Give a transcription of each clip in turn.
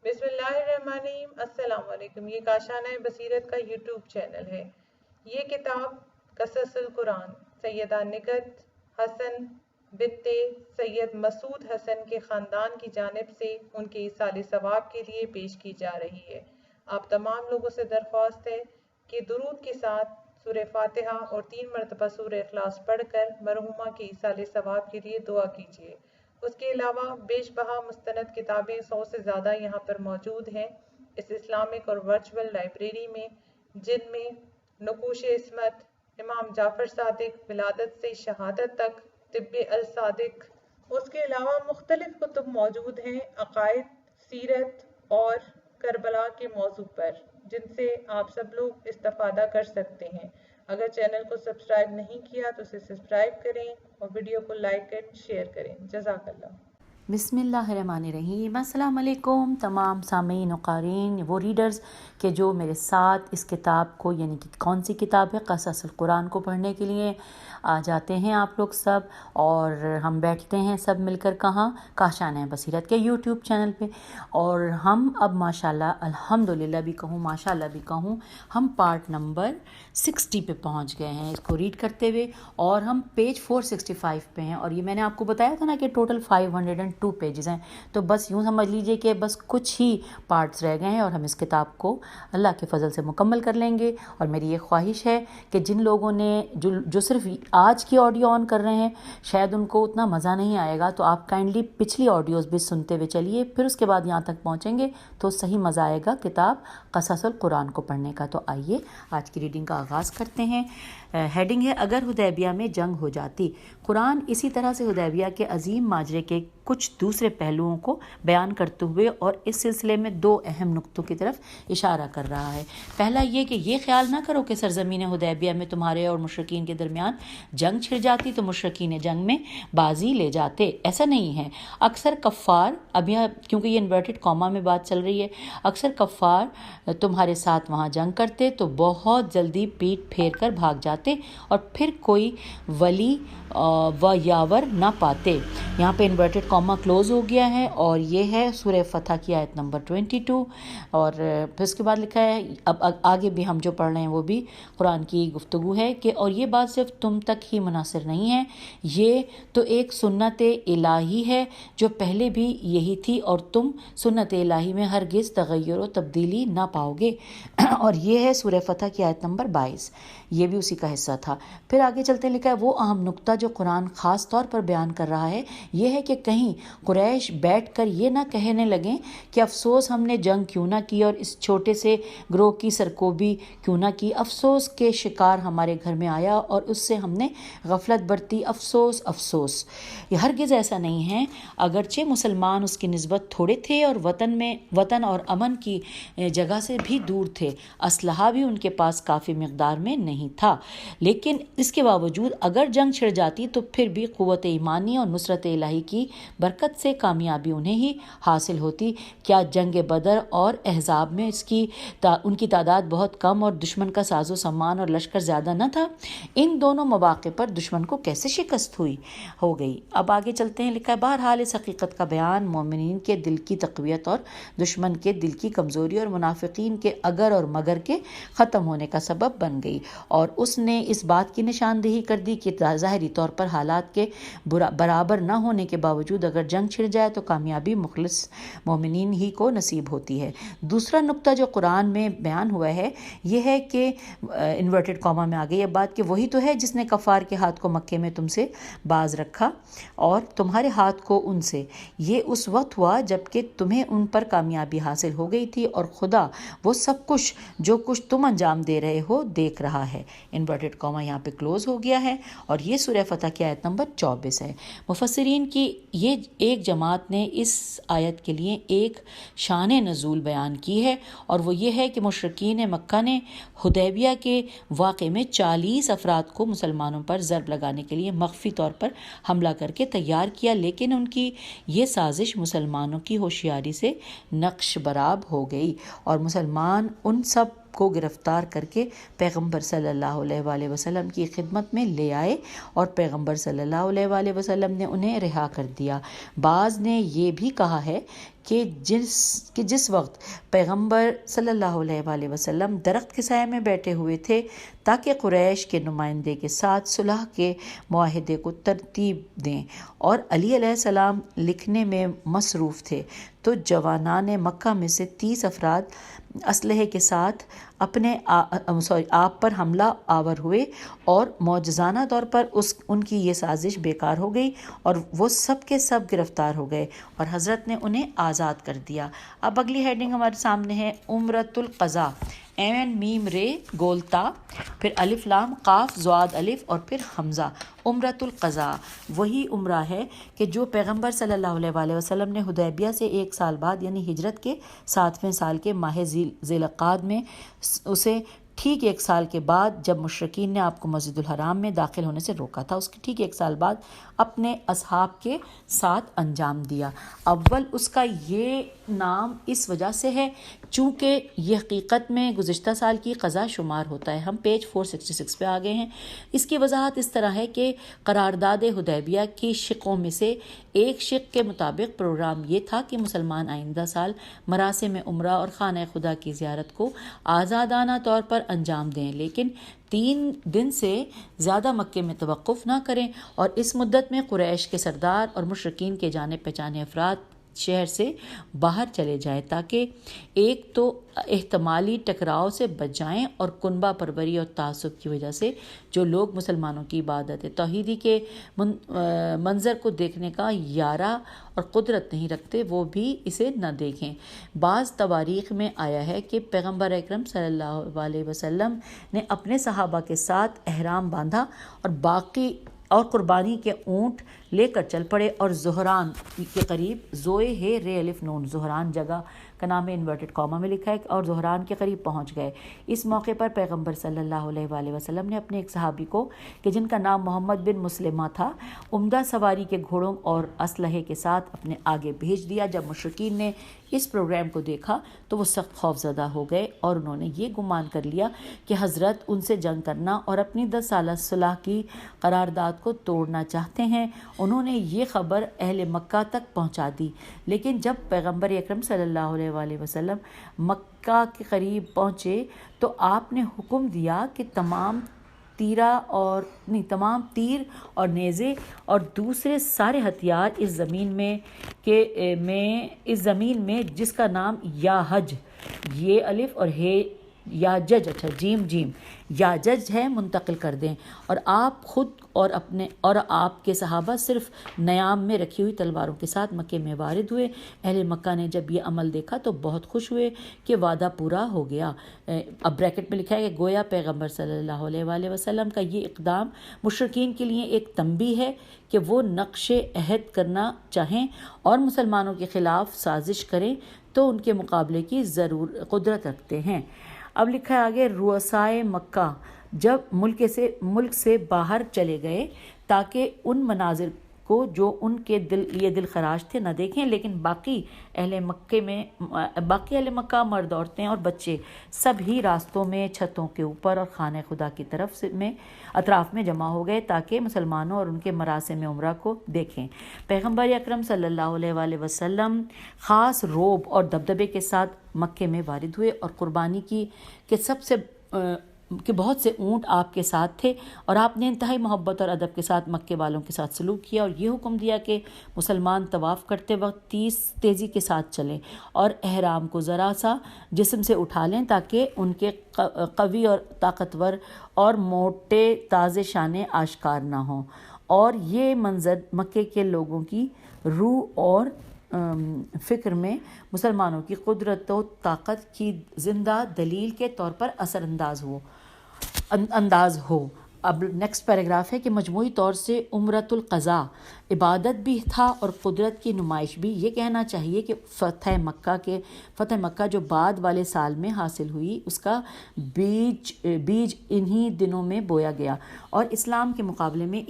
بسم اللہ الرحمن الرحیم۔ السلام علیکم۔ یہ کاشانہ بصیرت کا یوٹیوب چینل ہے۔ یہ کتاب قصص القرآن سیدہ نکہت حسن بنت سید مسعود حسن کے خاندان کی جانب سے ان کے ایصال ثواب کے لیے پیش کی جا رہی ہے۔ آپ تمام لوگوں سے درخواست ہے کہ درود کے ساتھ سورہ فاتحہ اور 3 مرتبہ سورہ اخلاص پڑھ کر مرحومہ کے ایصال ثواب کے لیے دعا کیجیے۔ اس کے علاوہ بیش بہا مستند کتابیں 100 سے زیادہ یہاں پر موجود ہیں اس اسلامک اور ورچوئل لائبریری میں، جن میں نقوش عصمت، امام جعفر صادق ولادت سے شہادت تک، طب الصادق، اس کے علاوہ مختلف کتب موجود ہیں عقائد، سیرت اور کربلا کے موضوع پر، جن سے آپ سب لوگ استفادہ کر سکتے ہیں۔ اگر چینل کو سبسکرائب نہیں کیا تو اسے سبسکرائب کریں اور ویڈیو کو لائک کریں، شیئر کریں۔ جزاک اللہ۔ بسم اللہ الرحمن الرحیم۔ السلام علیکم تمام سامعین و قارئین، وہ ریڈرز کہ جو میرے ساتھ اس کتاب کو، یعنی کہ کون سی کتاب ہے، قصص القرآن کو پڑھنے کے لیے آ جاتے ہیں آپ لوگ سب، اور ہم بیٹھتے ہیں سب مل کر کہاں، کاشانہ بصیرت کے یوٹیوب چینل پہ، اور ہم اب ماشاءاللہ الحمدللہ بھی کہوں، ماشاءاللہ بھی کہوں، ہم پارٹ نمبر 60 پہ پہنچ گئے ہیں اس کو ریڈ کرتے ہوئے، اور ہم پیج 465 پہ ہیں، اور یہ میں نے آپ کو بتایا تھا نا کہ ٹوٹل 502 پیجز ہیں، تو بس یوں سمجھ لیجئے کہ بس کچھ ہی پارٹس رہ گئے ہیں اور ہم اس کتاب کو اللہ کے فضل سے مکمل کر لیں گے۔ اور میری یہ خواہش ہے کہ جن لوگوں نے جو صرف آج کی آڈیو آن کر رہے ہیں، شاید ان کو اتنا مزہ نہیں آئے گا، تو آپ کائنڈلی پچھلی آڈیوز بھی سنتے ہوئے چلیے، پھر اس کے بعد یہاں تک پہنچیں گے تو صحیح مزہ آئے گا کتاب قصص القرآن کو پڑھنے کا۔ تو آئیے آج کی ریڈنگ کا آغاز کرتے ہیں۔ ہیڈنگ ہے اگر حدیبیہ میں جنگ ہو جاتی۔ قرآن اسی طرح سے حدیبیہ کے عظیم ماجرے کے کچھ دوسرے پہلوؤں کو بیان کرتے ہوئے اور اس سلسلے میں 2 اہم نقطوں کی طرف اشارہ کر رہا ہے۔ پہلا یہ کہ یہ خیال نہ کرو کہ سرزمین حدیبیہ میں تمہارے اور مشرکین کے درمیان جنگ چھڑ جاتی تو مشرکین جنگ میں بازی لے جاتے، ایسا نہیں ہے۔ اکثر کفار، اب یہاں کیونکہ یہ انورٹڈ کاما میں بات چل رہی ہے، اکثر کفار تمہارے ساتھ وہاں جنگ کرتے تو بہت جلدی پیٹ پھیر کر بھاگ جاتے اور پھر کوئی ولی و یاور نہ پاتے۔ یہاں پہ انورٹڈ کاما کلوز ہو گیا ہے، اور یہ ہے سورہ فتح کی آیت نمبر 22، اور پھر اس کے بعد لکھا ہے، اب آگے بھی ہم جو پڑھ رہے ہیں وہ بھی قرآن کی گفتگو ہے کہ اور یہ بات صرف تم تک ہی منحصر نہیں ہے، یہ تو ایک سنت الہی ہے جو پہلے بھی یہی تھی، اور تم سنت الہی میں ہرگز تغیر و تبدیلی نہ پاؤ گے۔ اور یہ ہے سورہ فتح کی آیت نمبر 22، یہ بھی اسی کا حصہ تھا۔ پھر آگے چلتے لکھا ہے، وہ اہم نقطہ جو قرآن خاص طور پر بیان کر رہا ہے یہ ہے کہ کہیں قریش بیٹھ کر یہ نہ کہنے لگیں کہ افسوس ہم نے جنگ کیوں نہ کی اور اس چھوٹے سے گروہ کی سرکوبی کیوں نہ کی، افسوس کے شکار ہمارے گھر میں آیا اور اس سے ہم نے غفلت برتی، افسوس افسوس۔ یہ ہرگز ایسا نہیں ہے، اگرچہ مسلمان اس کی نسبت تھوڑے تھے اور وطن اور امن کی جگہ سے بھی دور تھے، اسلحہ بھی ان کے پاس کافی مقدار میں نہیں تھا، لیکن اس کے باوجود اگر جنگ چھڑ جاتی تو پھر بھی قوت ایمانی اور نصرت الہی کی برکت سے کامیابی انہیں ہی حاصل ہوتی۔ کیا جنگ بدر اور احزاب میں ان کی تعداد بہت کم اور دشمن کا ساز و سامان اور لشکر زیادہ نہ تھا؟ ان دونوں مواقع پر دشمن کو کیسے شکست ہو گئی؟ اب آگے چلتے ہیں، لکھا ہے بہرحال اس حقیقت کا بیان مومنین کے دل کی تقویت اور دشمن کے دل کی کمزوری اور منافقین کے اگر اور مگر کے ختم ہونے کا سبب بن گئی، اور اس نے اس بات کی نشاندہی کر دی کہ ظاہری طور پر حالات کے برابر نہ ہونے کے باوجود اگر جنگ چھڑ جائے تو کامیابی مخلص مومنین ہی کو نصیب ہوتی ہے۔ دوسرا نقطہ جو قرآن میں بیان ہوا ہے یہ ہے کہ انورٹڈ کاما میں آ گئی یہ بات کہ وہی تو ہے جس نے کفار کے ہاتھ کو مکے میں تم سے باز رکھا اور تمہارے ہاتھ کو ان سے، یہ اس وقت ہوا جب کہ تمہیں ان پر کامیابی حاصل ہو گئی تھی، اور خدا وہ سب کچھ جو کچھ تم انجام دے رہے ہو دیکھ رہا ہے۔ انورٹڈ کاما یہاں پہ کلوز ہو گیا ہے، اور یہ سورہ فتح کی آیت نمبر 24 ہے۔ مفسرین کی یہ ایک جماعت نے اس آیت کے لیے ایک شان نزول بیان کی ہے، اور وہ یہ ہے کہ مشرکین مکہ نے حدیبیہ کے واقعے میں 40 افراد کو مسلمانوں پر ضرب لگانے کے لیے مخفی طور پر حملہ کر کے تیار کیا، لیکن ان کی یہ سازش مسلمانوں کی ہوشیاری سے نقش برآب ہو گئی، اور مسلمان ان سب کو گرفتار کر کے پیغمبر صلی اللہ علیہ وآلہ وسلم کی خدمت میں لے آئے، اور پیغمبر صلی اللہ علیہ وآلہ وسلم نے انہیں رہا کر دیا۔ بعض نے یہ بھی کہا ہے کہ جس وقت پیغمبر صلی اللہ علیہ وآلہ وسلم درخت کے سائے میں بیٹھے ہوئے تھے تاکہ قریش کے نمائندے کے ساتھ صلح کے معاہدے کو ترتیب دیں، اور علی علیہ السلام لکھنے میں مصروف تھے، تو جوانان مکہ میں سے 30 افراد اسلحے کے ساتھ آپ پر حملہ آور ہوئے، اور معجزانہ طور پر ان کی یہ سازش بیکار ہو گئی اور وہ سب کے سب گرفتار ہو گئے اور حضرت نے انہیں آزاد کر دیا۔ اب اگلی ہیڈنگ ہمارے سامنے ہے عمرۃ القضاء، عین میم رے گول تا، پھر الف لام قاف زواد الف اور پھر حمزہ۔ عمرۃ القضاء وہی عمرہ ہے کہ جو پیغمبر صلی اللہ علیہ وآلہ وسلم نے حدیبیہ سے 1 سال بعد یعنی ہجرت کے 7ویں سال کے ماہ ذی القعدہ میں اسے ٹھیک 1 سال کے بعد جب مشرکین نے آپ کو مسجد الحرام میں داخل ہونے سے روکا تھا، اس کے ٹھیک 1 سال بعد اپنے اصحاب کے ساتھ انجام دیا۔ اول اس کا یہ نام اس وجہ سے ہے چونکہ یہ حقیقت میں گزشتہ سال کی قضا شمار ہوتا ہے۔ ہم پیج 466 پہ آ گئے ہیں۔ اس کی وضاحت اس طرح ہے کہ قرارداد حدیبیہ کی شقوں میں سے ایک شق کے مطابق پروگرام یہ تھا کہ مسلمان آئندہ سال مراسم عمرہ اور خانہ خدا کی زیارت کو آزادانہ طور پر انجام دیں، لیکن 3 دن سے زیادہ مکے میں توقف نہ کریں، اور اس مدت میں قریش کے سردار اور مشرکین کے جانے پہچانے افراد شہر سے باہر چلے جائیں تاکہ ایک تو احتمالی ٹکراؤ سے بچ جائیں اور کنبہ پروری اور تعصب کی وجہ سے جو لوگ مسلمانوں کی عبادت توحیدی کے منظر کو دیکھنے کا یارہ اور قدرت نہیں رکھتے وہ بھی اسے نہ دیکھیں۔ بعض تواریخ میں آیا ہے کہ پیغمبر اکرم صلی اللہ علیہ وسلم نے اپنے صحابہ کے ساتھ احرام باندھا اور قربانی کے اونٹ لے کر چل پڑے، اور زہران کے قریب زوئے ہے رے الف نون، زہران جگہ کا نام ہے، انورٹڈ کاما میں لکھا ہے، اور زہران کے قریب پہنچ گئے۔ اس موقع پر پیغمبر صلی اللہ علیہ وآلہ وسلم نے اپنے ایک صحابی کو کہ جن کا نام محمد بن مسلمہ تھا، عمدہ سواری کے گھوڑوں اور اسلحے کے ساتھ اپنے آگے بھیج دیا۔ جب مشرکین نے اس پروگرام کو دیکھا تو وہ سخت خوف زدہ ہو گئے اور انہوں نے یہ گمان کر لیا کہ حضرت ان سے جنگ کرنا اور اپنی 10 سالہ صلح کی قرارداد کو توڑنا چاہتے ہیں۔ انہوں نے یہ خبر اہل مکہ تک پہنچا دی، لیکن جب پیغمبر اکرم صلی اللہ علیہ وآلہ وسلم مکہ کے قریب پہنچے تو آپ نے حکم دیا کہ تمام تیر اور نیزے اور دوسرے سارے ہتھیار اس زمین میں جس کا نام یا حج، یہ الف اور ہے یا جج، اچھا جیم یا جج ہے، منتقل کر دیں، اور آپ خود اور آپ کے صحابہ صرف نیام میں رکھی ہوئی تلواروں کے ساتھ مکے میں وارد ہوئے۔ اہل مکہ نے جب یہ عمل دیکھا تو بہت خوش ہوئے کہ وعدہ پورا ہو گیا۔ اب بریکٹ میں لکھا ہے کہ گویا پیغمبر صلی اللہ علیہ وآلہ وسلم کا یہ اقدام مشرکین کے لیے ایک تنبیہ ہے کہ وہ نقش عہد کرنا چاہیں اور مسلمانوں کے خلاف سازش کریں تو ان کے مقابلے کی قدرت رکھتے ہیں۔ اب لکھا ہے آگے، رؤسائے مکہ جب ملک سے باہر چلے گئے تاکہ ان مناظر کو جو ان کے دل خراش تھے نہ دیکھیں، لیکن باقی اہل مکہ مرد، عورتیں اور بچے سب ہی راستوں میں، چھتوں کے اوپر اور خانہ خدا کی اطراف میں جمع ہو گئے تاکہ مسلمانوں اور ان کے مراسم عمرہ کو دیکھیں۔ پیغمبر اکرم صلی اللہ علیہ وآلہ وسلم خاص روب اور دبدبے کے ساتھ مکے میں وارد ہوئے، اور قربانی کہ بہت سے اونٹ آپ کے ساتھ تھے، اور آپ نے انتہائی محبت اور ادب کے ساتھ مکے والوں کے ساتھ سلوک کیا اور یہ حکم دیا کہ مسلمان طواف کرتے وقت تیزی کے ساتھ چلیں اور احرام کو ذرا سا جسم سے اٹھا لیں تاکہ ان کے قوی اور طاقتور اور موٹے تازے شانے آشکار نہ ہوں، اور یہ منظر مکے کے لوگوں کی روح اور فکر میں مسلمانوں کی قدرت و طاقت کی زندہ دلیل کے طور پر انداز ہو۔ اب نیکسٹ پیراگراف ہے کہ مجموعی طور سے عمرۃ القضاء عبادت بھی تھا اور قدرت کی نمائش بھی۔ یہ کہنا چاہیے کہ فتح مکہ جو بعد والے سال میں حاصل ہوئی، اس کا بیج انہی دنوں میں بویا گیا، اور اسلام کے مقابلے میں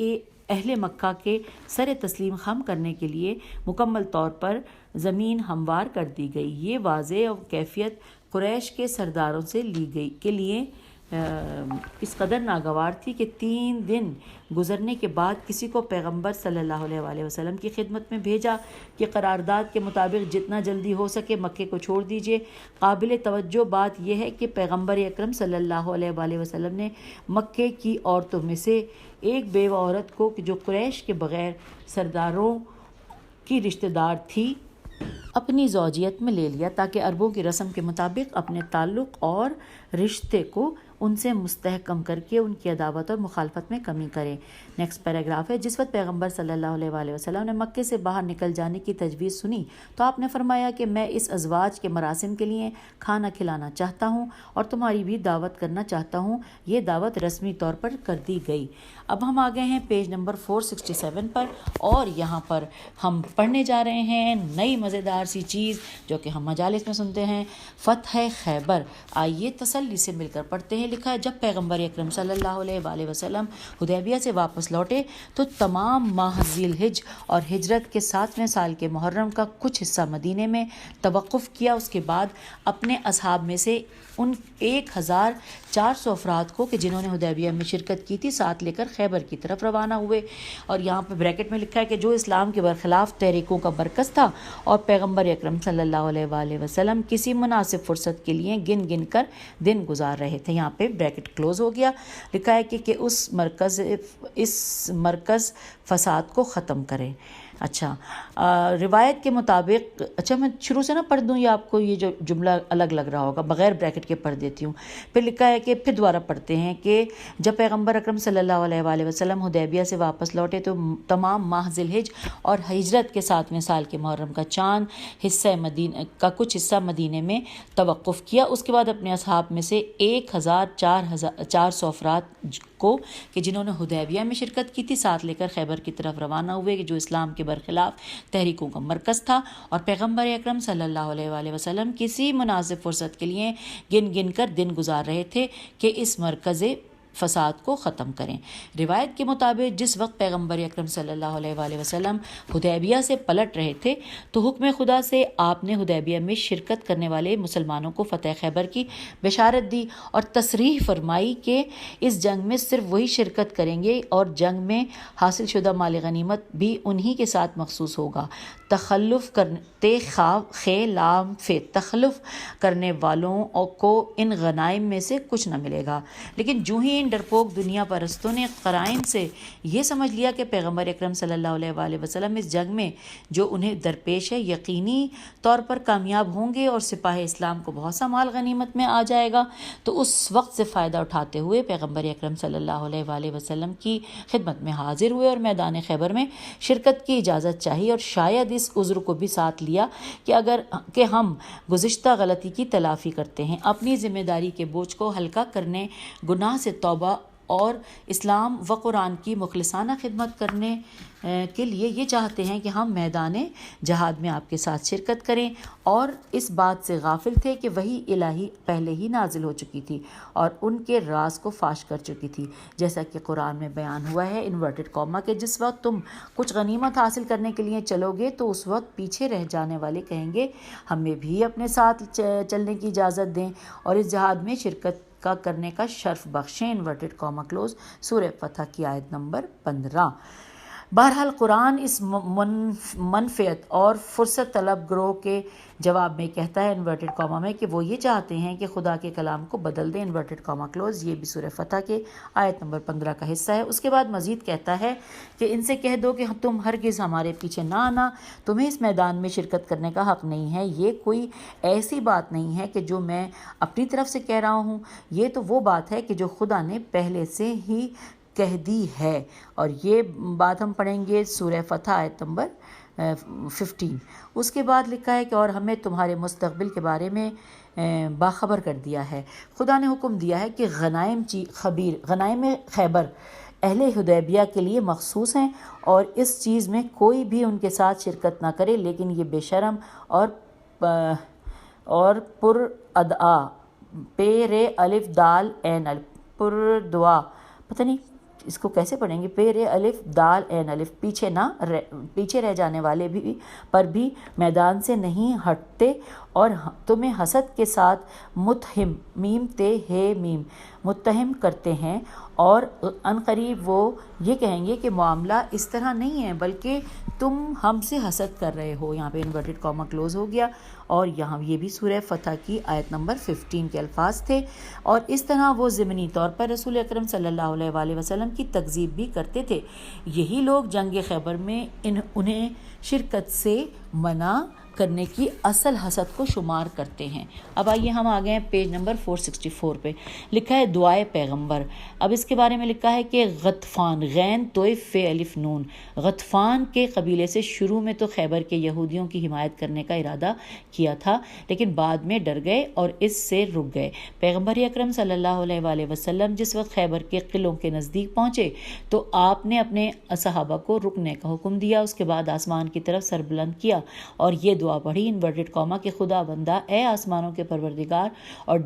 اہل مکہ کے سر تسلیم خم کرنے کے لیے مکمل طور پر زمین ہموار کر دی گئی۔ یہ واضح اور کیفیت قریش کے سرداروں سے لی گئی کے لیے اس قدر ناگوار تھی کہ 3 دن گزرنے کے بعد کسی کو پیغمبر صلی اللہ علیہ وسلم کی خدمت میں بھیجا کہ قرارداد کے مطابق جتنا جلدی ہو سکے مکے کو چھوڑ دیجیے۔ قابل توجہ بات یہ ہے کہ پیغمبر اکرم صلی اللہ علیہ وسلم نے مکے کی عورتوں میں سے ایک بیوہ عورت کو جو قریش کے بغیر سرداروں کی رشتہ دار تھی اپنی زوجیت میں لے لیا تاکہ عربوں کی رسم کے مطابق اپنے تعلق اور رشتے کو ان سے مستحکم کر کے ان کی عداوت اور مخالفت میں کمی کرے۔ نیکسٹ پیراگراف ہے، جس وقت پیغمبر صلی اللہ علیہ وسلم نے مکے سے باہر نکل جانے کی تجویز سنی تو آپ نے فرمایا کہ میں اس ازواج کے مراسم کے لیے کھانا کھلانا چاہتا ہوں اور تمہاری بھی دعوت کرنا چاہتا ہوں۔ یہ دعوت رسمی طور پر کر دی گئی۔ اب ہم آ گئے ہیں پیج نمبر 467 پر، اور یہاں پر ہم پڑھنے جا رہے ہیں نئی مزیدار سی چیز جو کہ ہم مجالس میں سنتے ہیں، فتح خیبر۔ آئیے تسلی سے مل کر پڑھتے ہیں۔ لکھا ہے، جب پیغمبر اکرم صلی اللہ علیہ وسلم حدیبیہ سے واپس لوٹے تو تمام ماہ ذی الحج اور ہجرت کے 7ویں سال کے محرم کا کچھ حصہ مدینے میں توقف کیا۔ اس کے بعد اپنے اصحاب میں سے ان 1400 افراد کو کہ جنہوں نے حدیبیہ میں شرکت کی تھی ساتھ لے کر خیبر کی طرف روانہ ہوئے۔ اور یہاں پہ بریکٹ میں لکھا ہے کہ جو اسلام کے برخلاف تحریکوں کا مرکز تھا اور پیغمبر اکرم صلی اللہ علیہ وسلم کسی مناسب فرصت کے لیے گن گن کر دن گزار رہے تھے۔ یہاں پہ بریکٹ کلوز ہو گیا۔ لکھا ہے کہ اس مرکز فساد کو ختم کرے۔ اچھا، روایت کے مطابق، اچھا میں شروع سے نہ پڑھ دوں یا آپ کو یہ جو جملہ الگ لگ رہا ہوگا، بغیر بریکٹ کے پڑھ دیتی ہوں۔ پھر لکھا ہے کہ پھر دوبارہ پڑھتے ہیں کہ جب پیغمبر اکرم صلی اللہ علیہ وسلم حدیبیہ سے واپس لوٹے تو تمام ماہ ذی الحج اور ہجرت کے 7ویں سال کے محرم کا کچھ حصہ مدینے میں توقف کیا۔ اس کے بعد اپنے اصحاب میں سے 1400 افراد کو کہ جنہوں نے حدیبیہ میں شرکت کی تھی ساتھ لے کر خیبر کی طرف روانہ ہوئے، جو اسلام کے برخلاف تحریکوں کا مرکز تھا اور پیغمبر اکرم صلی اللہ علیہ وسلم کسی مناسب فرصت کے لیے گن گن کر دن گزار رہے تھے کہ اس مرکز فساد کو ختم کریں۔ روایت کے مطابق جس وقت پیغمبر اکرم صلی اللہ علیہ وسلم حدیبیہ سے پلٹ رہے تھے تو حکم خدا سے آپ نے حدیبیہ میں شرکت کرنے والے مسلمانوں کو فتح خیبر کی بشارت دی اور تصریح فرمائی کہ اس جنگ میں صرف وہی شرکت کریں گے اور جنگ میں حاصل شدہ مال غنیمت بھی انہی کے ساتھ مخصوص ہوگا۔ تخلف کرنے والوں کو ان غنائم میں سے کچھ نہ ملے گا۔ لیکن جو ہی ان ڈرپوک دنیا پرستوں نے قرائن سے یہ سمجھ لیا کہ پیغمبر اکرم صلی اللہ علیہ وسلم اس جنگ میں جو انہیں درپیش ہے یقینی طور پر کامیاب ہوں گے اور سپاہ اسلام کو بہت سا مال غنیمت میں آ جائے گا، تو اس وقت سے فائدہ اٹھاتے ہوئے پیغمبر اکرم صلی اللہ علیہ وسلم کی خدمت میں حاضر ہوئے اور میدان خیبر میں شرکت کی اجازت چاہی اور شاید اس عذر کو بھی ساتھ لیا کہ ہم گزشتہ غلطی کی تلافی کرتے ہیں، اپنی ذمہ داری کے بوجھ کو ہلکا کرنے، گناہ سے توبہ اور اسلام و قرآن کی مخلصانہ خدمت کرنے کے لیے یہ چاہتے ہیں کہ ہم میدان جہاد میں آپ کے ساتھ شرکت کریں، اور اس بات سے غافل تھے کہ وحی الہی پہلے ہی نازل ہو چکی تھی اور ان کے راز کو فاش کر چکی تھی، جیسا کہ قرآن میں بیان ہوا ہے انورٹڈ کاما کہ جس وقت تم کچھ غنیمت حاصل کرنے کے لیے چلو گے تو اس وقت پیچھے رہ جانے والے کہیں گے ہمیں بھی اپنے ساتھ چلنے کی اجازت دیں اور اس جہاد میں شرکت کرنے کا شرف بخشیں، انورٹڈ کاما کلوز، سورہ فتح کی آیت نمبر 15۔ بہرحال قرآن اس منفعت اور فرصت طلب گروہ کے جواب میں کہتا ہے انورٹڈ کاما میں کہ وہ یہ چاہتے ہیں کہ خدا کے کلام کو بدل دیں، انورٹڈ کاما کلوز، یہ بھی سورہ فتح کے آیت نمبر 15 کا حصہ ہے۔ اس کے بعد مزید کہتا ہے کہ ان سے کہہ دو کہ تم ہرگز ہمارے پیچھے نہ آنا، تمہیں اس میدان میں شرکت کرنے کا حق نہیں ہے، یہ کوئی ایسی بات نہیں ہے کہ جو میں اپنی طرف سے کہہ رہا ہوں، یہ تو وہ بات ہے کہ جو خدا نے پہلے سے ہی کہہ دی ہے، اور یہ بات ہم پڑھیں گے سورہ فتح آیت نمبر 15۔ اس کے بعد لکھا ہے کہ اور ہمیں تمہارے مستقبل کے بارے میں باخبر کر دیا ہے، خدا نے حکم دیا ہے کہ غنائم خیبر اہل حدیبیہ کے لیے مخصوص ہیں اور اس چیز میں کوئی بھی ان کے ساتھ شرکت نہ کرے، لیکن یہ بے شرم اور پر ادعا، پے رے الف دال عین پر دعا، پتہ نہیں اس کو کیسے پڑھیں گے؟ پیرے الف دال عین الف، پیچھے رہ جانے والے بھی پر بھی میدان سے نہیں ہٹتے، اور تمہیں حسد کے ساتھ متہم میم تے ہے میم متہم کرتے ہیں، اور عنقریب وہ یہ کہیں گے کہ معاملہ اس طرح نہیں ہے بلکہ تم ہم سے حسد کر رہے ہو۔ یہاں پہ انورٹڈ کاما کلوز ہو گیا، اور یہاں یہ بھی سورہ فتح کی آیت نمبر 15 کے الفاظ تھے۔ اور اس طرح وہ ضمنی طور پر رسول اکرم صلی اللہ علیہ وآلہ وسلم کی تکذیب بھی کرتے تھے۔ یہی لوگ جنگ خیبر میں انہیں شرکت سے منع کرنے کی اصل حسد کو شمار کرتے ہیں۔ اب آئیے ہم آ گئے ہیں پیج نمبر 464 پہ، لکھا ہے دعائے پیغمبر۔ اب اس کے بارے میں لکھا ہے کہ غطفان غین توئف فے الف نون، غطفان کے قبیلے سے شروع میں تو خیبر کے یہودیوں کی حمایت کرنے کا ارادہ کیا تھا، لیکن بعد میں ڈر گئے اور اس سے رک گئے۔ پیغمبر اکرم صلی اللہ علیہ وآلہ وسلم جس وقت خیبر کے قلعوں کے نزدیک پہنچے تو آپ نے اپنے صحابہ کو رکنے کا حکم دیا۔ اس کے بعد آسمان کی طرف سر بلند کیا اور یہ دعا پڑھی انورٹڈ کاما کہ خدا بندہ، اے آسمانوں کے پروردگار اور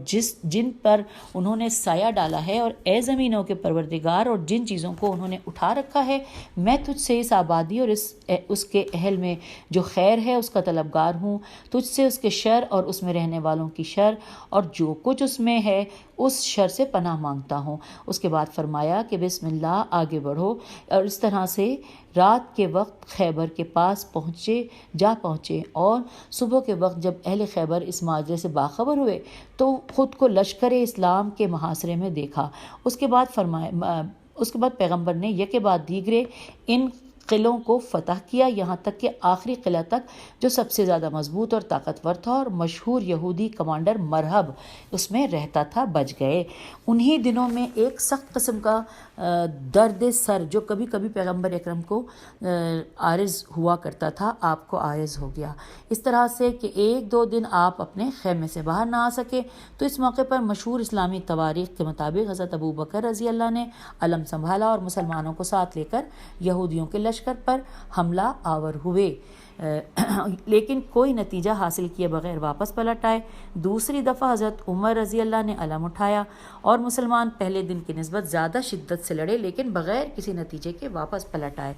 جن پر انہوں نے سایہ ڈالا ہے، اور اے زمینوں کے پروردگار اور جن چیزوں کو انہوں نے اٹھا رکھا ہے، میں تجھ سے اس آبادی اور اس کے اہل میں جو خیر ہے اس کا طلبگار ہوں، تجھ سے اس کے شر اور اس میں رہنے والوں کی شر اور جو کچھ اس میں ہے اس شر سے پناہ مانگتا ہوں۔ اس کے بعد فرمایا کہ بسم اللہ آگے بڑھو، اور اس طرح سے رات کے وقت خیبر کے پاس پہنچے اور صبح کے وقت جب اہل خیبر اس ماجرے سے باخبر ہوئے تو خود کو لشکر اسلام کے محاصرے میں دیکھا۔ اس کے بعد پیغمبر نے یکے بعد دیگرے ان قلعوں کو فتح کیا، یہاں تک کہ آخری قلعہ تک جو سب سے زیادہ مضبوط اور طاقتور تھا اور مشہور یہودی کمانڈر مرہب اس میں رہتا تھا، بچ گئے۔ انہی دنوں میں ایک سخت قسم کا درد سر جو کبھی کبھی پیغمبر اکرم کو عارض ہوا کرتا تھا، آپ کو عارض ہو گیا، اس طرح سے کہ 1-2 دن آپ اپنے خیمے سے باہر نہ آ سکے۔ تو اس موقع پر مشہور اسلامی تواریخ کے مطابق حضرت ابو بکر رضی اللہ نے علم سنبھالا اور مسلمانوں کو ساتھ لے کر یہودیوں کے لشکر پر حملہ آور ہوئے، لیکن کوئی نتیجہ حاصل کیے بغیر واپس پلٹ آئے۔ دوسری دفعہ حضرت عمر رضی اللہ نے علم اٹھایا اور مسلمان پہلے دن کی نسبت زیادہ شدت سے لڑے، لیکن بغیر کسی نتیجے کے واپس پلٹ آئے۔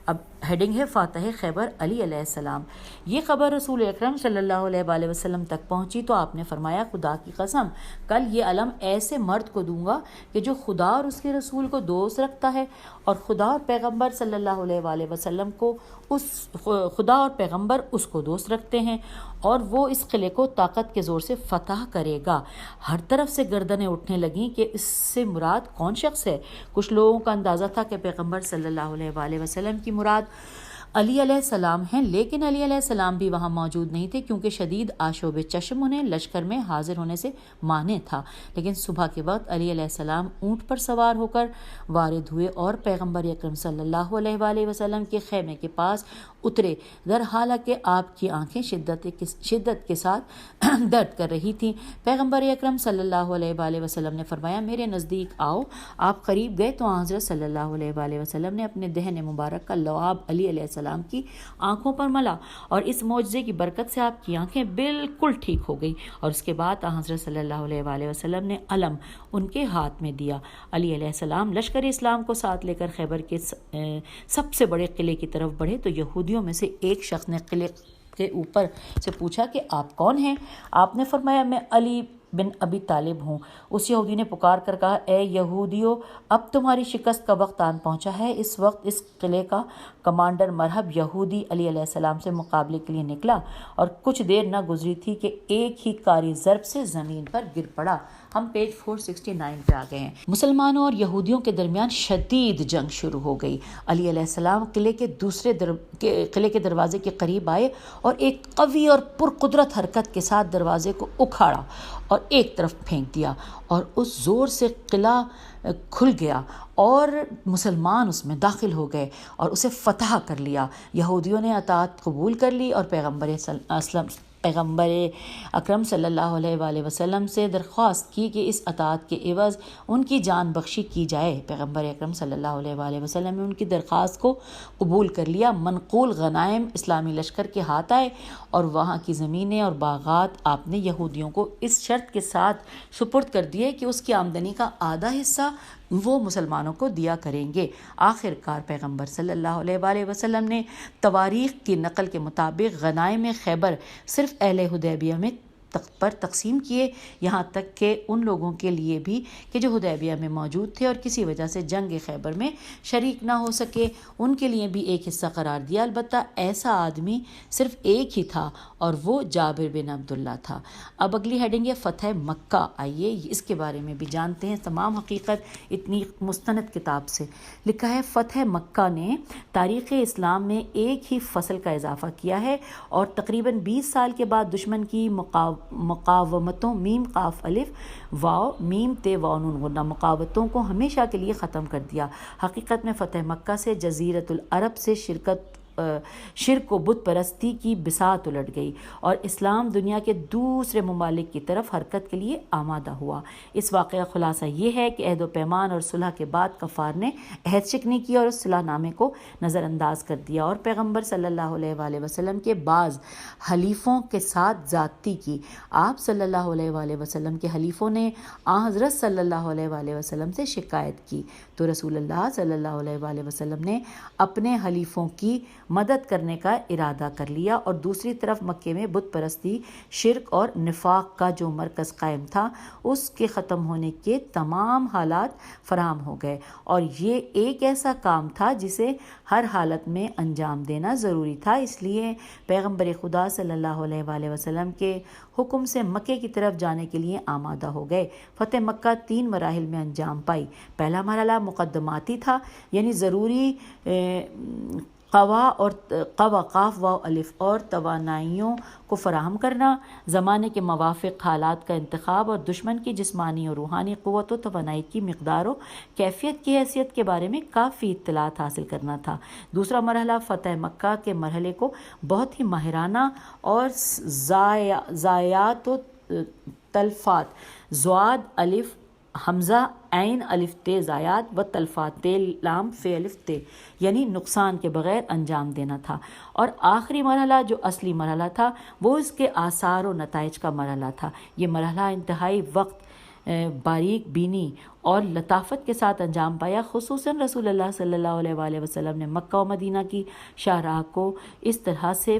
اب ہیڈنگ ہے فاتح خیبر علی علیہ السلام۔ یہ خبر رسول اکرم صلی اللہ علیہ وآلہ وسلم تک پہنچی تو آپ نے فرمایا خدا کی قسم کل یہ علم ایسے مرد کو دوں گا کہ جو خدا اور اس کے رسول کو دوست رکھتا ہے، اور خدا اور پیغمبر صلی اللہ علیہ وآلہ وسلم کو خدا اور پیغمبر اس کو دوست رکھتے ہیں، اور وہ اس قلعے کو طاقت کے زور سے فتح کرے گا۔ ہر طرف سے گردنیں اٹھنے لگیں کہ اس سے مراد کون شخص ہے۔ کچھ لوگوں کا اندازہ تھا کہ پیغمبر صلی اللہ علیہ وآلہ وسلم کی مراد علی علیہ السلام ہیں، لیکن علی علیہ السلام بھی وہاں موجود نہیں تھے کیونکہ شدید آشوب چشم انہیں لشکر میں حاضر ہونے سے مانع تھا۔ لیکن صبح کے وقت علی علیہ السلام اونٹ پر سوار ہو کر وارد ہوئے اور پیغمبر اکرم صلی اللہ علیہ وآلہ وسلم کے خیمے کے پاس اترے، در حالانکہ آپ کی آنکھیں شدت کے ساتھ درد کر رہی تھیں۔ پیغمبر اکرم صلی اللہ علیہ وآلہ وسلم نے فرمایا میرے نزدیک آؤ۔ آپ قریب گئے تو حضرت صلی اللہ علیہ وآلہ وسلم نے اپنے دہن مبارک کا لعاب علی علیہ السلام کی آنکھوں پر ملا، اور اس معجزے کی برکت سے آپ کی آنکھیں بالکل ٹھیک ہو گئی، اور اس کے بعد حضرت صلی اللہ علیہ وآلہ وسلم نے علم ان کے ہاتھ میں دیا۔ علی علیہ السلام لشکر اسلام کو ساتھ لے کر خیبر کے سب سے بڑے قلعے کی طرف بڑھے تو یہودیوں میں سے ایک شخص نے قلعے کے اوپر سے پوچھا کہ آپ کون ہیں؟ آپ نے فرمایا میں علی بن ابی طالب ہوں۔ اس یہودی نے پکار کر کہا اے یہودیو، اب تمہاری شکست کا وقت آن پہنچا ہے۔ اس وقت اس قلعے کا کمانڈر مرہب یہودی علی علیہ السلام سے مقابلے کے لیے نکلا، اور کچھ دیر نہ گزری تھی کہ ایک ہی کاری ضرب سے زمین پر گر پڑا۔ ہم پیج 469 پہ آ گئے ہیں۔ مسلمانوں اور یہودیوں کے درمیان شدید جنگ شروع ہو گئی۔ علی علیہ السلام قلعے کے دروازے کے قریب آئے اور ایک قوی اور پرقدرت حرکت کے ساتھ دروازے کو اکھاڑا اور ایک طرف پھینک دیا، اور اس زور سے قلعہ کھل گیا اور مسلمان اس میں داخل ہو گئے اور اسے فتح کر لیا۔ یہودیوں نے اطاعت قبول کر لی اور پیغمبر اکرم صلی اللہ علیہ وآلہ وسلم سے درخواست کی کہ اس اطاعت کے عوض ان کی جان بخشی کی جائے۔ پیغمبر اکرم صلی اللہ علیہ وآلہ وسلم نے ان کی درخواست کو قبول کر لیا۔ منقول غنائم اسلامی لشکر کے ہاتھ آئے اور وہاں کی زمینیں اور باغات آپ نے یہودیوں کو اس شرط کے ساتھ سپرد کر دیے کہ اس کی آمدنی کا آدھا حصہ وہ مسلمانوں کو دیا کریں گے۔ آخر کار پیغمبر صلی اللہ علیہ وآلہ وسلم نے تواریخ کی نقل کے مطابق غنائم خیبر صرف اہل حدیبیہ میں پر تقسیم کیے، یہاں تک کہ ان لوگوں کے لیے بھی کہ جو حدیبیہ میں موجود تھے اور کسی وجہ سے جنگ خیبر میں شریک نہ ہو سکے، ان کے لیے بھی ایک حصہ قرار دیا۔ البتہ ایسا آدمی صرف ایک ہی تھا اور وہ جابر بن عبداللہ تھا۔ اب اگلی ہیڈنگ ہے فتح مکہ۔ آئیے اس کے بارے میں بھی جانتے ہیں تمام حقیقت اتنی مستند کتاب سے۔ لکھا ہے فتح مکہ نے تاریخ اسلام میں ایک ہی فصل کا اضافہ کیا ہے اور تقریباً 20 سال کے بعد دشمن کی مقاومتوں میم قاف الف واو میم تے واو نون غنہ مقاومتوں کو ہمیشہ کے لیے ختم کر دیا۔ حقیقت میں فتح مکہ سے جزیرۃ العرب سے شرک و بت پرستی کی بساط الٹ گئی اور اسلام دنیا کے دوسرے ممالک کی طرف حرکت کے لیے آمادہ ہوا۔ اس واقعہ کا خلاصہ یہ ہے کہ عہد و پیمان اور صلح کے بعد کفار نے عہد شکنی کی اور اس صلح نامے کو نظر انداز کر دیا اور پیغمبر صلی اللہ علیہ وآلہ وسلم کے بعض حلیفوں کے ساتھ زیادتی کی۔ آپ صلی اللہ علیہ وآلہ وسلم کے حلیفوں نے حضرت صلی اللہ علیہ وآلہ وسلم سے شکایت کی تو رسول اللہ صلی اللہ علیہ وآلہ وسلم نے اپنے حلیفوں کی مدد کرنے کا ارادہ کر لیا اور دوسری طرف مکے میں بت پرستی، شرک اور نفاق کا جو مرکز قائم تھا اس کے ختم ہونے کے تمام حالات فراہم ہو گئے، اور یہ ایک ایسا کام تھا جسے ہر حالت میں انجام دینا ضروری تھا۔ اس لیے پیغمبر خدا صلی اللہ علیہ وآلہ وسلم کے حکم سے مکے کی طرف جانے کے لیے آمادہ ہو گئے۔ فتح مکہ 3 مراحل میں انجام پائی۔ پہلا مرحلہ مقدماتی تھا، یعنی ضروری قوا قاف واو الف اور توانائیوں کو فراہم کرنا، زمانے کے موافق حالات کا انتخاب اور دشمن کی جسمانی اور روحانی قوت و توانائی کی مقدار و کیفیت کی حیثیت کے بارے میں کافی اطلاعات حاصل کرنا تھا۔ دوسرا مرحلہ فتح مکہ کے مرحلے کو بہت ہی ماہرانہ اور ضایعات و تلفات ضاد الف حمزہ عین الف تے زایات و تلفات تے لام فے الف تے یعنی نقصان کے بغیر انجام دینا تھا۔ اور آخری مرحلہ جو اصلی مرحلہ تھا وہ اس کے آثار و نتائج کا مرحلہ تھا۔ یہ مرحلہ انتہائی وقت، باریک بینی اور لطافت کے ساتھ انجام پایا۔ خصوصاً رسول اللہ صلی اللہ علیہ وآلہ وسلم نے مکہ و مدینہ کی شاہراہ کو اس طرح سے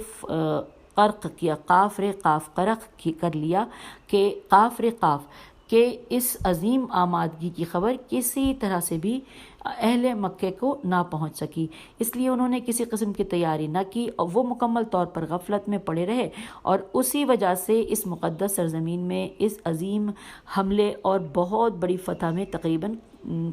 غرق کیا، قاف رے قاف غرق کر لیا کہ قاف رے قاف کہ اس عظیم آمادگی کی خبر کسی طرح سے بھی اہل مکہ کو نہ پہنچ سکی۔ اس لیے انہوں نے کسی قسم کی تیاری نہ کی اور وہ مکمل طور پر غفلت میں پڑے رہے، اور اسی وجہ سے اس مقدس سرزمین میں اس عظیم حملے اور بہت بڑی فتح میں تقریباً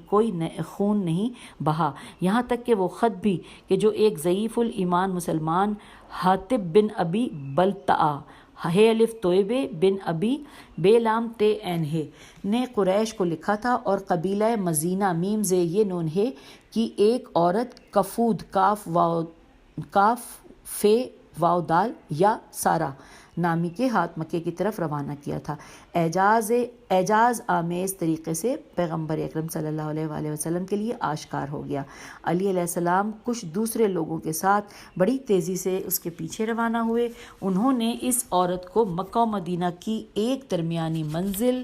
کوئی خون نہیں بہا، یہاں تک کہ وہ خط بھی کہ جو ایک ضعیف الایمان مسلمان حاطب بن ابی بلتعہ ہے الف تویبے بن ابی بے لام تے این ہے نے قریش کو لکھا تھا، اور قبیلہ مزینہ میم زے یہ نون ہے کی ایک عورت کفود کاف فے واو دال یا سارا نامی کے ہاتھ مکے کی طرف روانہ کیا تھا۔ اعجاز آمیز طریقے سے پیغمبر اکرم صلی اللہ علیہ وآلہ وسلم کے لیے آشکار ہو گیا۔ علی علیہ السلام کچھ دوسرے لوگوں کے ساتھ بڑی تیزی سے اس کے پیچھے روانہ ہوئے۔ انہوں نے اس عورت کو مکہ و مدینہ کی ایک درمیانی منزل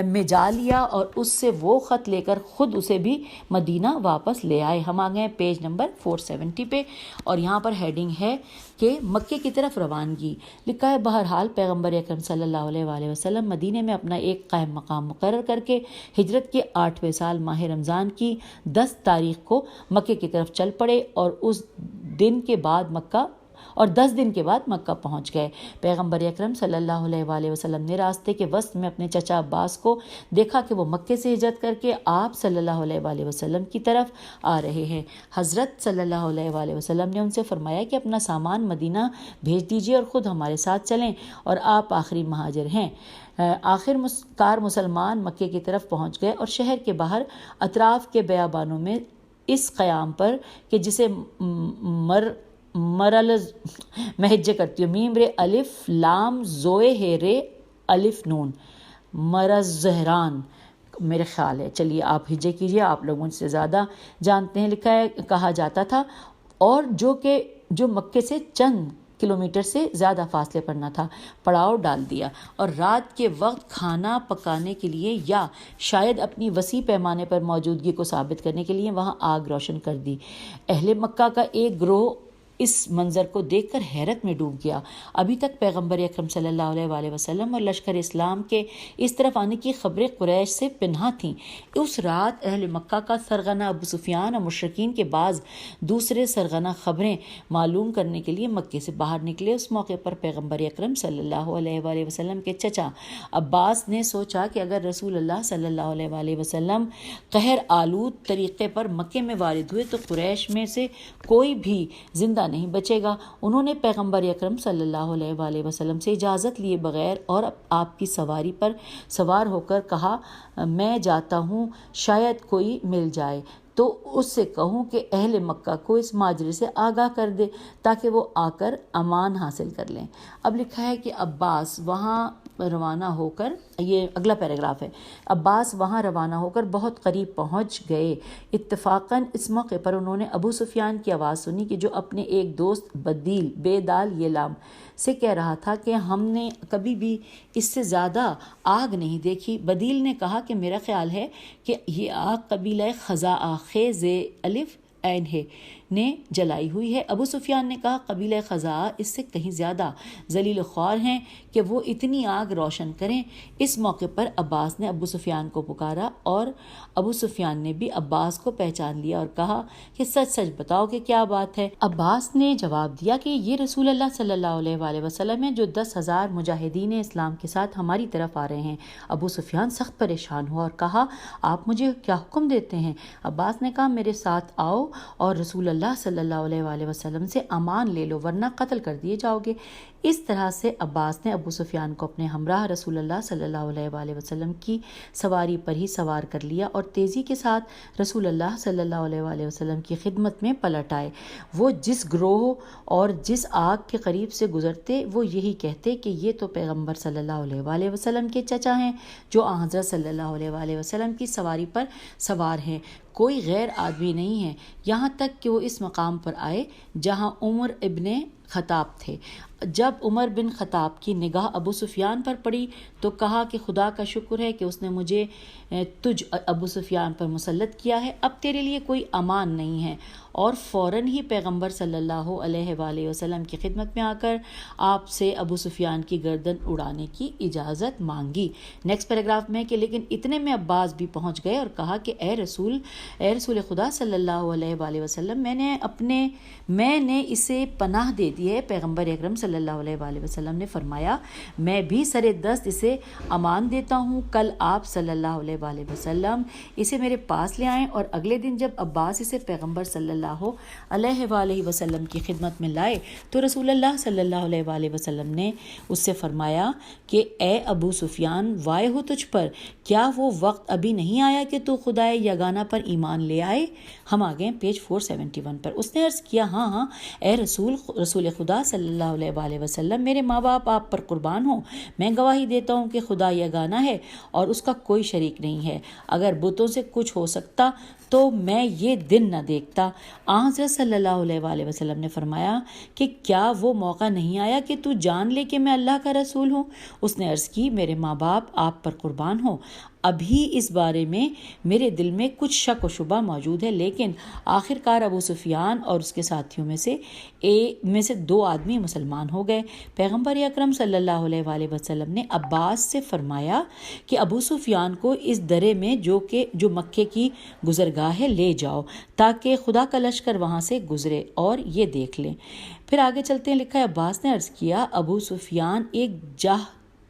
میں جا لیا اور اس سے وہ خط لے کر خود اسے بھی مدینہ واپس لے آئے۔ ہم آ گئے پیج نمبر 470 پہ، اور یہاں پر ہیڈنگ ہے کہ مکے کی طرف روانگی۔ لکھا ہے بہرحال پیغمبر اکرم صلی اللہ علیہ وآلہ وسلم مدینے میں اپنا ایک قائم مقام مقرر کر کے ہجرت کے 8ویں سال ماہ رمضان کی 10 تاریخ کو مکے کی طرف چل پڑے اور 10 دن کے بعد مکہ پہنچ گئے۔ پیغمبر اکرم صلی اللہ علیہ وآلہ وسلم نے راستے کے وسط میں اپنے چچا عباس کو دیکھا کہ وہ مکے سے ہجرت کر کے آپ صلی اللہ علیہ وآلہ وسلم کی طرف آ رہے ہیں۔ حضرت صلی اللہ علیہ وآلہ وسلم نے ان سے فرمایا کہ اپنا سامان مدینہ بھیج دیجیے اور خود ہمارے ساتھ چلیں، اور آپ آخری مہاجر ہیں۔ آخر کار مسلمان مکے کی طرف پہنچ گئے اور شہر کے باہر اطراف کے بیابانوں میں اس قیام پر کہ جسے میں ہجے کرتی ہوں، میم رے الف لام زوئے ہے رے الف نون مرزہران میرے خیال ہے، چلیے آپ ہجے کیجئے، آپ لوگوں سے زیادہ جانتے ہیں۔ لکھا ہے کہا جاتا تھا، اور جو مکے سے چند کلومیٹر سے زیادہ فاصلے پر نہ تھا، پڑاؤ ڈال دیا اور رات کے وقت کھانا پکانے کے لیے یا شاید اپنی وسیع پیمانے پر موجودگی کو ثابت کرنے کے لیے وہاں آگ روشن کر دی۔ اہل مکہ کا ایک گروہ اس منظر کو دیکھ کر حیرت میں ڈوب گیا۔ ابھی تک پیغمبر اکرم صلی اللہ علیہ وآلہ وسلم اور لشکر اسلام کے اس طرف آنے کی خبریں قریش سے پنہاں تھیں۔ اس رات اہل مکہ کا سرغنہ ابو سفیان اور مشرکین کے بعض دوسرے سرغنہ خبریں معلوم کرنے کے لیے مکے سے باہر نکلے۔ اس موقع پر پیغمبر اکرم صلی اللہ علیہ وآلہ وسلم کے چچا عباس نے سوچا کہ اگر رسول اللہ صلی اللہ علیہ وآلہ وسلم قہر آلود طریقے پر مکے میں وارد ہوئے تو قریش میں سے کوئی بھی زندہ نہیں بچے گا۔ انہوں نے پیغمبر اکرم صلی اللہ علیہ وآلہ وسلم سے اجازت لیے بغیر اور آپ کی سواری پر سوار ہو کر کہا، میں جاتا ہوں، شاید کوئی مل جائے تو اس سے کہوں کہ اہل مکہ کو اس ماجرے سے آگاہ کر دے تاکہ وہ آ کر امان حاصل کر لیں۔ اب لکھا ہے کہ عباس وہاں روانہ ہو کر، یہ اگلا پیراگراف ہے، عباس وہاں روانہ ہو کر بہت قریب پہنچ گئے۔ اتفاقاً اس موقع پر انہوں نے ابو سفیان کی آواز سنی کہ جو اپنے ایک دوست بدیل بے دال یہ لام سے کہہ رہا تھا کہ ہم نے کبھی بھی اس سے زیادہ آگ نہیں دیکھی۔ بدیل نے کہا کہ میرا خیال ہے کہ یہ آگ قبیلہ خزاعہ خیز الف عین ہے نے جلائی ہوئی ہے۔ ابو سفیان نے کہا قبیلہ خزاعہ اس سے کہیں زیادہ ذلیل و خوار ہیں کہ وہ اتنی آگ روشن کریں۔ اس موقع پر عباس نے ابو سفیان کو پکارا اور ابو سفیان نے بھی عباس کو پہچان لیا اور کہا کہ سچ سچ بتاؤ کہ کیا بات ہے۔ عباس نے جواب دیا کہ یہ رسول اللہ صلی اللہ علیہ وآلہ وسلم ہیں جو 10,000 مجاہدین اسلام کے ساتھ ہماری طرف آ رہے ہیں۔ ابو سفیان سخت پریشان ہوا اور کہا آپ مجھے کیا حکم دیتے ہیں؟ عباس نے کہا میرے ساتھ آؤ اور رسول اللہ صلی اللہ علیہ وآلہ وسلم سے امان لے لو ورنہ قتل کر دیے جاؤ گے۔ اس طرح سے عباس نے ابو سفیان کو اپنے ہمراہ رسول اللہ صلی اللہ علیہ وآلہ وسلم کی سواری پر ہی سوار کر لیا اور تیزی کے ساتھ رسول اللہ صلی اللہ علیہ وآلہ وسلم کی خدمت میں پلٹ آئے۔ وہ جس گروہ اور جس آگ کے قریب سے گزرتے وہ یہی کہتے کہ یہ تو پیغمبر صلی اللہ علیہ وآلہ وسلم کے چچا ہیں جو حضرت صلی اللہ علیہ وآلہ وسلم کی سواری پر سوار ہیں، کوئی غیر آدمی نہیں ہے، یہاں تک کہ وہ اس مقام پر آئے جہاں عمر ابن خطاب تھے۔ جب عمر بن خطاب کی نگاہ ابو سفیان پر پڑی تو کہا کہ خدا کا شکر ہے کہ اس نے مجھے تجھ ابو سفیان پر مسلط کیا ہے، اب تیرے لیے کوئی امان نہیں ہے، اور فوراً ہی پیغمبر صلی اللہ علیہ وآلہ وسلم کی خدمت میں آ کر آپ سے ابو سفیان کی گردن اڑانے کی اجازت مانگی۔ نیکسٹ پیراگراف میں کہ لیکن اتنے میں عباس بھی پہنچ گئے اور کہا کہ اے رسول خدا صلی اللہ علیہ وآلہ وسلم، میں نے اسے پناہ دے دی ہے۔ پیغمبر اکرم صلی اللہ علیہ وآلہ وسلم نے فرمایا میں بھی سر دست اسے امان دیتا ہوں، کل آپ صلی اللہ علیہ وآلہ وسلم اسے میرے پاس لے آئیں۔ اور اگلے دن جب عباس اسے پیغمبر صلی اللہ علیہ وآلہ وسلم کی خدمت میں لائے تو رسول اللہ صلی اللہ علیہ وآلہ وسلم نے اس سے فرمایا کہ اے ابو سفیان، وائے ہو تجھ پر، کیا وہ وقت ابھی نہیں آیا کہ تو خدائے یگانہ پر ایمان لے آئے؟ ہم آگے پیج 471 پر۔ اس نے عرض کیا ہاں اے رسول خدا صلی اللہ علیہ وآلہ وسلم، میرے ماں باپ آپ پر قربان ہوں، میں گواہی دیتا ہوں کہ خدا یگانہ ہے اور اس کا کوئی شریک نہیں ہے، اگر بتوں سے کچھ ہو سکتا تو میں یہ دن نہ دیکھتا۔ حضرت صلی اللہ علیہ وآلہ وسلم نے فرمایا کہ کیا وہ موقع نہیں آیا کہ تو جان لے کہ میں اللہ کا رسول ہوں؟ اس نے عرض کی میرے ماں باپ آپ پر قربان ہوں، ابھی اس بارے میں میرے دل میں کچھ شک و شبہ موجود ہے، لیکن آخر کار ابو سفیان اور اس کے ساتھیوں میں سے 2 آدمی مسلمان ہو گئے۔ پیغمبر اکرم صلی اللہ علیہ وآلہ وسلم نے عباس سے فرمایا کہ ابو سفیان کو اس درے میں جو مکے کی گزرگاہ ہے لے جاؤ تاکہ خدا کا لشکر وہاں سے گزرے اور یہ دیکھ لیں۔ پھر آگے چلتے ہیں، لکھا ہے عباس نے عرض کیا ابو سفیان ایک جاہ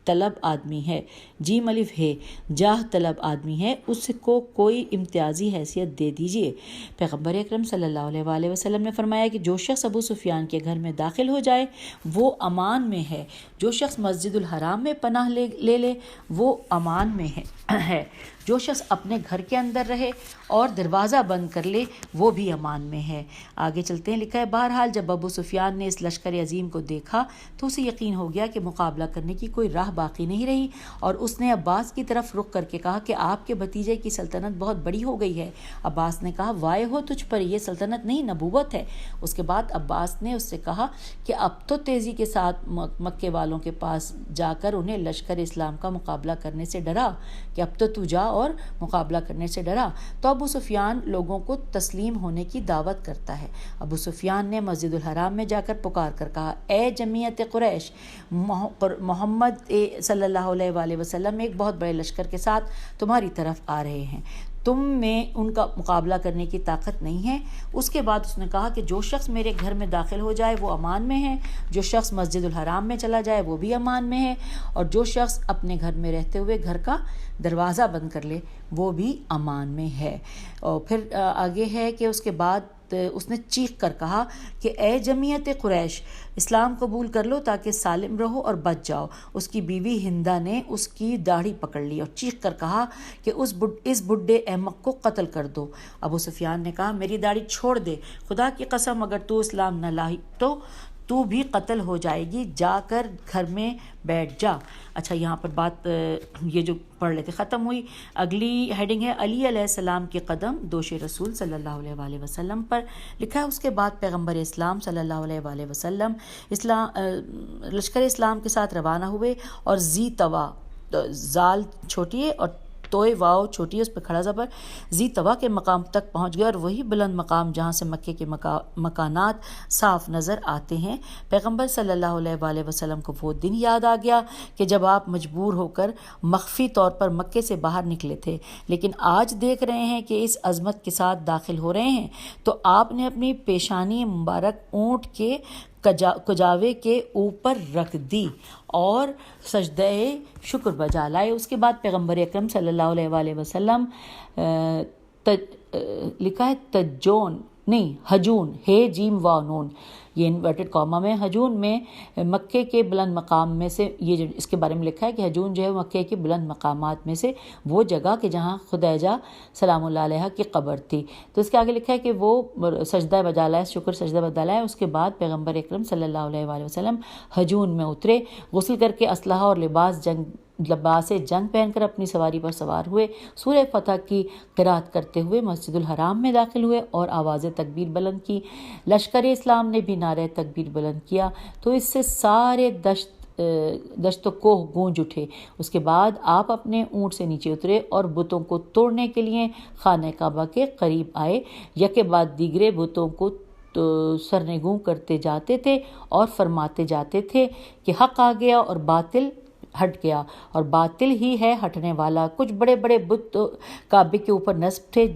طلب آدمی ہے، جیم الف ہے، جاہ طلب آدمی ہے، اس کو کوئی امتیازی حیثیت دے دیجئے۔ پیغمبر اکرم صلی اللہ علیہ وآلہ وسلم نے فرمایا کہ جو شخص ابو سفیان کے گھر میں داخل ہو جائے وہ امان میں ہے، جو شخص مسجد الحرام میں پناہ لے لے وہ امان میں ہے، جو شخص اپنے گھر کے اندر رہے اور دروازہ بند کر لے وہ بھی امان میں ہے۔ آگے چلتے ہیں، لکھا ہے بہرحال جب ابو سفیان نے اس لشکر عظیم کو دیکھا تو اسے یقین ہو گیا کہ مقابلہ کرنے کی کوئی راہ باقی نہیں رہی، اور اس نے عباس کی طرف رخ کر کے کہا کہ آپ کے بھتیجے کی سلطنت بہت بڑی ہو گئی ہے۔ عباس نے کہا وائے ہو تجھ پر، یہ سلطنت نہیں نبوت ہے۔ اس کے بعد عباس نے اس سے کہا کہ اب تو تیزی کے ساتھ مکے والوں کے پاس جا کر انہیں لشکر اسلام کا مقابلہ کرنے سے ڈرا، کہ اب تو جا اور مقابلہ کرنے سے ڈرا۔ تو ابو سفیان لوگوں کو تسلیم ہونے کی دعوت کرتا ہے۔ ابو سفیان نے مسجد الحرام میں جا کر پکار کر کہا اے جمعیت قریش، محمد صلی اللہ علیہ وآلہ وسلم ایک بہت بڑے لشکر کے ساتھ تمہاری طرف آ رہے ہیں، تم میں ان کا مقابلہ کرنے کی طاقت نہیں ہے۔ اس کے بعد اس نے کہا کہ جو شخص میرے گھر میں داخل ہو جائے وہ امان میں ہے، جو شخص مسجد الحرام میں چلا جائے وہ بھی امان میں ہے، اور جو شخص اپنے گھر میں رہتے ہوئے گھر کا دروازہ بند کر لے وہ بھی امان میں ہے۔ اور پھر آگے ہے کہ اس کے بعد اس نے چیخ کر کہا کہ اے جمعیت قریش، اسلام قبول کر لو تاکہ سالم رہو اور بچ جاؤ۔ اس کی بیوی ہندہ نے اس کی داڑھی پکڑ لی اور چیخ کر کہا کہ اس بڈھے احمق کو قتل کر دو۔ ابو سفیان نے کہا میری داڑھی چھوڑ دے، خدا کی قسم اگر تو اسلام نہ لائی تو بھی قتل ہو جائے گی، جا کر گھر میں بیٹھ جا۔ اچھا، یہاں پر بات یہ جو پڑھ لیتے ختم ہوئی۔ اگلی ہیڈنگ ہے علی علیہ السلام کے قدم دوش رسول صلی اللہ علیہ وآلہ وسلم پر لکھا ہے۔ اس کے بعد پیغمبر اسلام صلی اللہ علیہ وآلہ وسلم لشکر اسلام کے ساتھ روانہ ہوئے اور زی توا، زال چھوٹی ہے اور توئے واؤ چھوٹی ہے، اس پہ کھڑا زبر، زی توا کے مقام تک پہنچ گئے، اور وہی بلند مقام جہاں سے مکے کے مکانات صاف نظر آتے ہیں۔ پیغمبر صلی اللہ علیہ وآلہ وسلم کو وہ دن یاد آ گیا کہ جب آپ مجبور ہو کر مخفی طور پر مکے سے باہر نکلے تھے، لیکن آج دیکھ رہے ہیں کہ اس عظمت کے ساتھ داخل ہو رہے ہیں تو آپ نے اپنی پیشانی مبارک اونٹ کے کجاوے کے اوپر رکھ دی اور سجدہ شکر بجا لائے۔ اس کے بعد پیغمبر اکرم صلی اللہ علیہ وآلہ وسلم لکھا ہے ہجون ہے جیم وا نون، یہ انورٹڈ کاما میں ہجون میں مکے کے بلند مقام میں سے، یہ جو اس کے بارے میں لکھا ہے کہ ہجون جو ہے مکے کے بلند مقامات میں سے وہ جگہ کہ جہاں خدیجہ سلام اللہ علیہ کی قبر تھی۔ تو اس کے آگے لکھا ہے کہ وہ سجدہ بجا لائے، شکر سجدہ بجا لائے۔ اس کے بعد پیغمبر اکرم صلی اللہ علیہ وآلہ وسلم ہجون میں اترے، غسل کر کے اسلحہ اور لباس جنگ پہن کر اپنی سواری پر سوار ہوئے، سورہ فتح کی قرات کرتے ہوئے مسجد الحرام میں داخل ہوئے اور آواز تکبیر بلند کی۔ لشکر اسلام نے بھی نعرہ تکبیر بلند کیا تو اس سے سارے دشت و کوہ گونج اٹھے۔ اس کے بعد آپ اپنے اونٹ سے نیچے اترے اور بتوں کو توڑنے کے لیے خانہ کعبہ کے قریب آئے، یکے بعد دیگرے بتوں کو سرنگوں کرتے جاتے تھے اور فرماتے جاتے تھے کہ حق آ گیا اور باطل ہٹ گیا، اور باطل ہی ہے ہٹنے والا۔ کچھ بڑے بڑے بت کعبے کے اوپر نصب تھے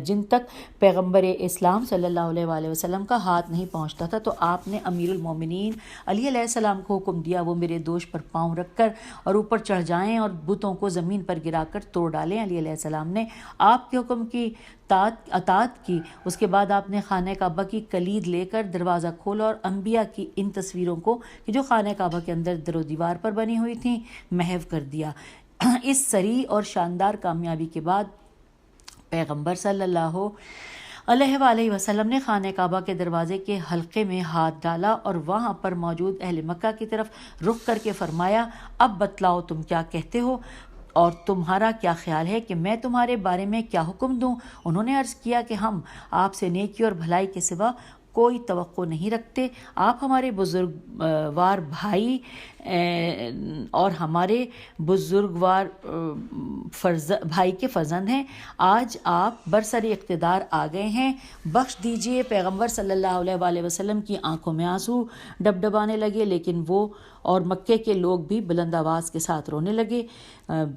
جن تک پیغمبر اسلام صلی اللہ علیہ وآلہ وسلم کا ہاتھ نہیں پہنچتا تھا، تو آپ نے امیر المومنین علی علیہ السلام کو حکم دیا وہ میرے دوش پر پاؤں رکھ کر اور اوپر چڑھ جائیں اور بتوں کو زمین پر گرا کر توڑ ڈالیں۔ علی علیہ السلام نے آپ کے حکم کی اطاعت کی۔ اس کے بعد آپ نے خانہ کعبہ کی کلید لے کر دروازہ کھولا اور انبیاء کی ان تصویروں کو کہ جو خانہ کعبہ کے اندر در و دیوار پر بنی ہوئی تھیں محو کر دیا۔ اس سریع اور شاندار کامیابی کے بعد پیغمبر صلی اللہ علیہ وآلہ وسلم نے خانہ کعبہ کے دروازے کے حلقے میں ہاتھ ڈالا اور وہاں پر موجود اہل مکہ کی طرف رخ کر کے فرمایا اب بتلاؤ تم کیا کہتے ہو اور تمہارا کیا خیال ہے کہ میں تمہارے بارے میں کیا حکم دوں؟ انہوں نے عرض کیا کہ ہم آپ سے نیکی اور بھلائی کے سوا کوئی توقع نہیں رکھتے، آپ ہمارے بزرگوار بھائی اور ہمارے بزرگوار بھائی کے فرزند ہیں، آج آپ برسر اقتدار آ گئے ہیں، بخش دیجئے۔ پیغمبر صلی اللہ علیہ وآلہ وسلم کی آنکھوں میں آنسو ڈبڈبانے لگے، لیکن وہ اور مکے کے لوگ بھی بلند آواز کے ساتھ رونے لگے۔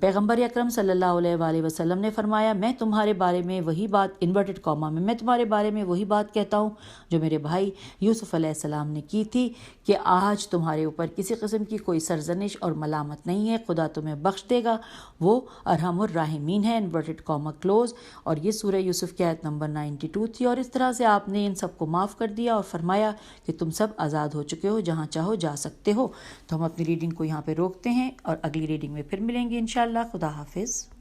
پیغمبر اکرم صلی اللہ علیہ وآلہ وسلم نے فرمایا میں تمہارے بارے میں وہی بات انورٹڈ کاما میں تمہارے بارے میں وہی بات کہتا ہوں جو میرے بھائی یوسف علیہ السلام نے کی تھی کہ آج تمہارے اوپر کسی قسم کی کوئی سرزنش اور ملامت نہیں ہے، خدا تمہیں بخش دے گا، وہ ارحم الراحمین ہے، انورٹڈ کاما کلوز۔ اور یہ سورہ یوسف کی آیت نمبر 92 تھی، اور اس طرح سے آپ نے ان سب کو معاف کر دیا اور فرمایا کہ تم سب آزاد ہو چکے ہو، جہاں چاہو جا سکتے ہو۔ تو ہم اپنی ریڈنگ کو یہاں پہ روکتے ہیں اور اگلی ریڈنگ میں پھر ملیں گے انشاءاللہ۔ خدا حافظ۔